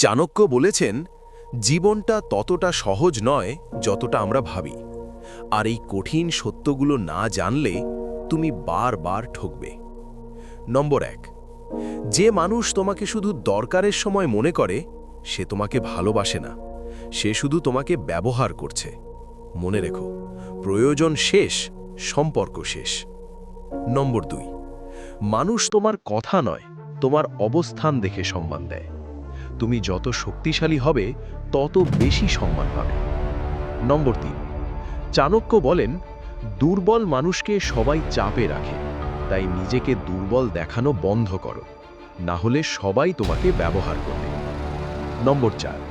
চাণক্য বলেছেন, জীবনটা ততটা সহজ নয় যতটা আমরা ভাবি, আর এই কঠিন সত্যগুলো না জানলে তুমি বারবার ঠকবে। নম্বর 1, যে মানুষ তোমাকে শুধু দরকারের সময় মনে করে সে তোমাকে ভালোবাসে না, সে শুধু তোমাকে ব্যবহার করছে। মনে রেখো, প্রয়োজন শেষ, সম্পর্ক শেষ। নম্বর 2, মানুষ তোমার কথা নয়, তোমার অবস্থান দেখে সম্মান দেয়। তুমি যত শক্তিশালী হবে তত বেশি সম্মান পাবে। নম্বর 3, চাণক্য বলেন, দুর্বল মানুষকে সবাই চাপে রাখে, তাই নিজেকে দুর্বল দেখানো বন্ধ করো, না হলে সবাই তোমাকে ব্যবহার করবে। নম্বর 4,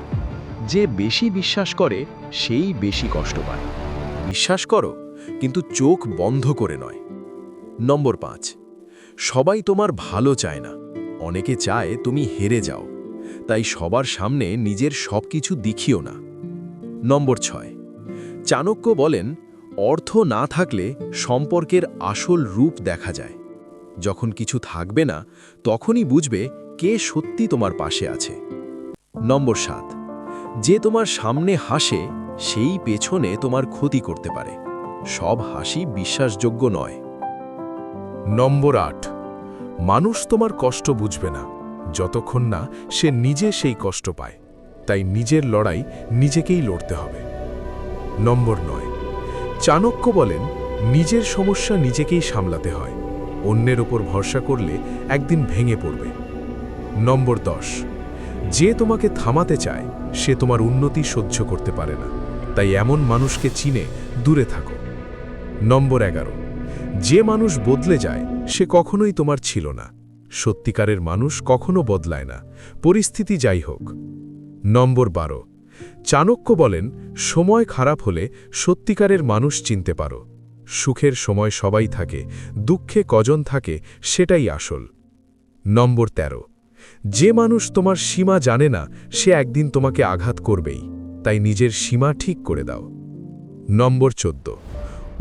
যে বেশি বিশ্বাস করে সেই বেশি কষ্ট পায়। বিশ্বাস করো, কিন্তু চোখ বন্ধ করে নয়। নম্বর 5, সবাই তোমার ভালো চায় না, অনেকে চায় তুমি হেরে যাও, তাই সবার সামনে নিজের সবকিছু দেখিও না। নম্বর 6, চাণক্য বলেন, অর্থ না থাকলে সম্পর্কের আসল রূপ দেখা যায়। যখন কিছু থাকবে না তখনই বুঝবে কে সত্যি তোমার পাশে আছে। নম্বর 7, যে তোমার সামনে হাসে সেই পেছনে তোমার ক্ষতি করতে পারে। সব হাসি বিশ্বাসযোগ্য নয়। নম্বর 8, মানুষ তোমার কষ্ট বুঝবে না যতক্ষণ না সে নিজে সেই কষ্ট পায়, তাই নিজের লড়াই নিজেকেই লড়তে হবে। নম্বর 9, চাণক্য বলেন, নিজের সমস্যা নিজেকেই সামলাতে হয়, অন্যের ওপর ভরসা করলে একদিন ভেঙে পড়বে। নম্বর 10, যে তোমাকে থামাতে চায় সে তোমার উন্নতি সহ্য করতে পারে না, তাই এমন মানুষকে চিনে দূরে থাকো। নম্বর 11, যে মানুষ বদলে যায় সে কখনোই তোমার ছিল না। সত্যিকারের মানুষ কখনো বদলায় না, পরিস্থিতি যাই হোক। নম্বর 12, চাণক্য বলেন, সময় খারাপ হলে সত্যিকারের মানুষ চিনতে পারো। সুখের সময় সবাই থাকে, দুঃখে কজন থাকে সেটাই আসল। নম্বর 13, যে মানুষ তোমার সীমা জানে না সে একদিন তোমাকে আঘাত করবেই, তাই নিজের সীমা ঠিক করে দাও। নম্বর 14,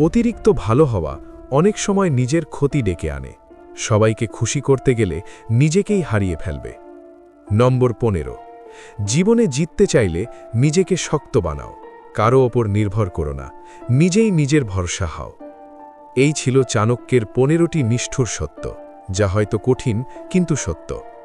অতিরিক্ত ভালো হওয়া অনেক সময় নিজের ক্ষতি ডেকে আনে। সবাইকে খুশি করতে গেলে নিজেকেই হারিয়ে ফেলবে। নম্বর 15, জীবনে জিততে চাইলে নিজেকে শক্ত বানাও, কারো ওপর নির্ভর করো না, নিজেই নিজের ভরসা হও। এই ছিল চাণক্যের 15টি নিষ্ঠুর সত্য, যা হয়তো কঠিন কিন্তু সত্য।